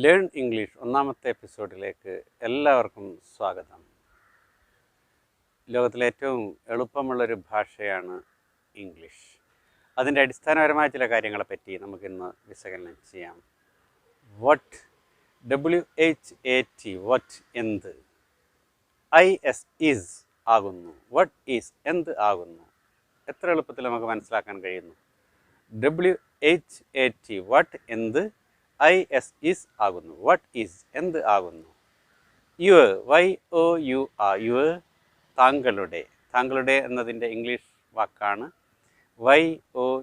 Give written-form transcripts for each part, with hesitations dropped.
Learn English ഒന്നാമത്തെ എപ്പിസോഡിലേക്ക് എല്ലാവർക്കും സ്വാഗതം. ലോകത്തിലെ ഏറ്റവും എളുപ്പമുള്ളൊരു ഭാഷയാണ് ഇംഗ്ലീഷ്. അതിൻ്റെ അടിസ്ഥാനപരമായ ചില കാര്യങ്ങളെപ്പറ്റി നമുക്കിന്ന് വിശകലനം ചെയ്യാം. വട്ട്, WHAT, വട്ട് എന്ത്, IS ഈസ് ആകുന്നു, വട്ട് ഈസ് എന്ത് ആകുന്നു. എത്ര എളുപ്പത്തിൽ നമുക്ക് മനസ്സിലാക്കാൻ കഴിയുന്നു. WHAT വട്ട് എന്ത്, IS ഈസ് ആകുന്നു, വട്ട് ഈസ് എന്ത് ആകുന്നു. യുവർ, YOUR, യുവർ താങ്കളുടെ, താങ്കളുടെ എന്നതിൻ്റെ ഇംഗ്ലീഷ് വാക്കാണ് YOUR,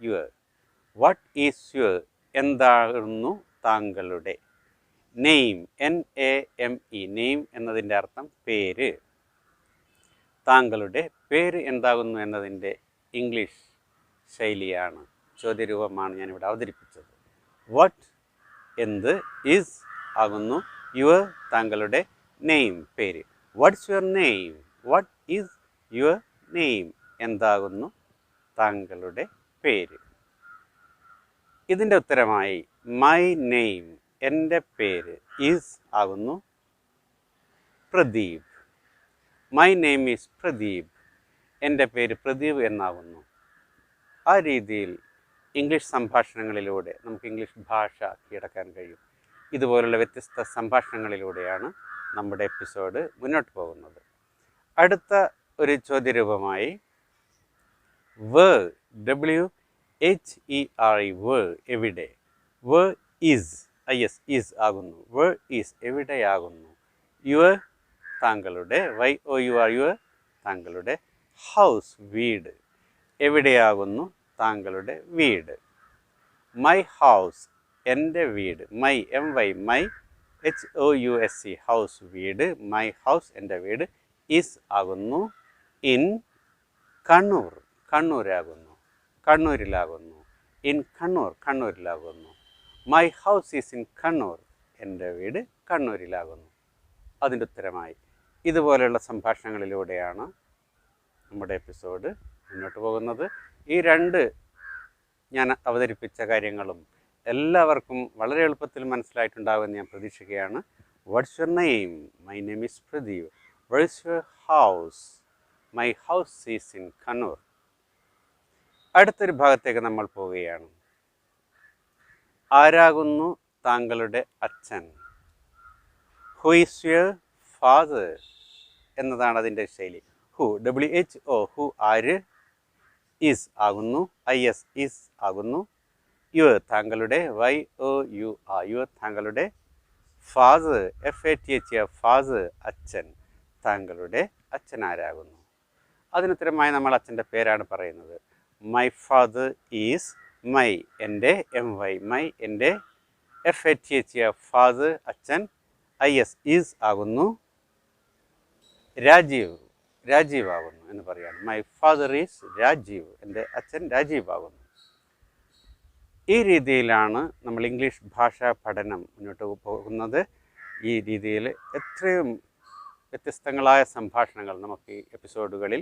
your. What is your, എന്താകുന്നു താങ്കളുടെ. നെയിം, NAME, നെയിം എന്നതിൻ്റെ അർത്ഥം പേര്. താങ്കളുടെ പേര് എന്താകുന്നു എന്നതിൻ്റെ ഇംഗ്ലീഷ് ശൈലിയാണ്, ചോദ്യരൂപമാണ് ഞാനിവിടെ അവതരിപ്പിച്ചത്. വട്ട് എന്ത്, ഈസ് ആകുന്നു, യുവർ താങ്കളുടെ, നെയിം പേര്. Watts your name, what is your name, എന്താകുന്നു താങ്കളുടെ പേര്. ഇതിൻ്റെ ഉത്തരമായി മൈ നെയിം, എൻ്റെ പേര്, ഈസ് ആകുന്നു Pradeep. My name is Pradeep, എൻ്റെ പേര് പ്രദീപ് എന്നാകുന്നു. ആ രീതിയിൽ ഇംഗ്ലീഷ് സംഭാഷണങ്ങളിലൂടെ നമുക്ക് ഇംഗ്ലീഷ് ഭാഷ കീഴടക്കാൻ കഴിയും. ഇതുപോലുള്ള വ്യത്യസ്ത സംഭാഷണങ്ങളിലൂടെയാണ് നമ്മുടെ എപ്പിസോഡ് മുന്നോട്ട് പോകുന്നത്. അടുത്ത ഒരു ചോദ്യരൂപമായി വേർ, WHERE, വേർ എവിടെ. വേർ ഈസ്, IS ഈസ് ആകുന്നു, വേർ ഈസ് എവിടെയാകുന്നു. യുവർ താങ്കളുടെ, YOUR, യുവർ താങ്കളുടെ. ഹൗസ് വീട്, എവിടെയാകുന്നു താങ്കളുടെ വീട്. മൈ ഹൗസ്, എൻ്റെ വീട്. My, MY, my, HOUSE, house വീട്. മൈ ഹൗസ്, എൻ്റെ വീട്. ഈസ് ആകുന്നു ഇൻ കണ്ണൂർ, കണ്ണൂരാകുന്നു, കണ്ണൂരിലാകുന്നു. ഇൻ കണ്ണൂർ, കണ്ണൂരിലാകുന്നു. My house is in Kannur, എൻ്റെ വീട് കണ്ണൂരിലാകുന്നു. അതിൻ്റെ ഉത്തരമായി ഇതുപോലെയുള്ള സംഭാഷണങ്ങളിലൂടെയാണ് നമ്മുടെ എപ്പിസോഡ് മുന്നോട്ട് പോകുന്നത്. ഈ രണ്ട് ഞാൻ അവതരിപ്പിച്ച കാര്യങ്ങളും എല്ലാവർക്കും വളരെ എളുപ്പത്തിൽ മനസ്സിലായിട്ടുണ്ടാകുമെന്ന് ഞാൻ പ്രതീക്ഷിക്കുകയാണ്. What's your name, my name is Pradeep. Where is your house, my house is in Kannur. അടുത്തൊരു ഭാഗത്തേക്ക് നമ്മൾ പോവുകയാണ്. ആരാകുന്നു താങ്കളുടെ അച്ഛൻ. ഹു ഈസ് യുവർ ഫാദർ എന്നതാണ് അതിൻ്റെ ശൈലി. ഹു, WHO, ഹു ആര്. ഈസ് ആകുന്നു, IS ഈസ് ആകുന്നു. യുവർ താങ്കളുടെ, YOUR, യുവർ താങ്കളുടെ. ഫാദർ, FATHER, ഫാദർ അച്ഛൻ. താങ്കളുടെ അച്ഛൻ ആരാകുന്നു. അതിനുത്തരമായി നമ്മൾ അച്ഛൻ്റെ പേരാണ് പറയുന്നത്. മൈ ഫാദർ ഈസ്, മൈ എൻ്റെ, MY, മൈ എൻ്റെ. FATHER, ഫാദർ അച്ഛൻ. IS ഈസ് ആകുന്നു രാജീവ്, രാജീവ് ആകുന്നു എന്ന് പറയാണ്. മൈ ഫാദർ ഈസ് രാജീവ്, എൻ്റെ അച്ഛൻ രാജീവ് ആകുന്നു. ഈ രീതിയിലാണ് നമ്മൾ ഇംഗ്ലീഷ് ഭാഷാ പഠനം മുന്നോട്ട് പോകുന്നത്. ഈ രീതിയിൽ എത്രയും വ്യത്യസ്തങ്ങളായ സംഭാഷണങ്ങൾ നമുക്ക് ഈ എപ്പിസോഡുകളിൽ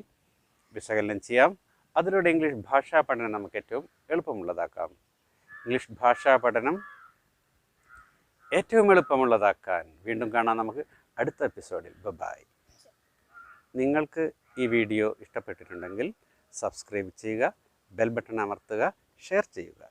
വിശകലനം ചെയ്യാം. അതിലൂടെ ഇംഗ്ലീഷ് ഭാഷാ പഠനം നമുക്ക് ഏറ്റവും എളുപ്പമുള്ളതാക്കാം. ഇംഗ്ലീഷ് ഭാഷാ പഠനം ഏറ്റവും എളുപ്പമുള്ളതാക്കാൻ വീണ്ടും കാണാം നമുക്ക് അടുത്ത എപ്പിസോഡിൽ. ബൈ. നിങ്ങൾക്ക് ഈ വീഡിയോ ഇഷ്ടപ്പെട്ടിട്ടുണ്ടെങ്കിൽ സബ്സ്ക്രൈബ് ചെയ്യുക, ബെൽ ബട്ടൺ അമർത്തുക, ഷെയർ ചെയ്യുക.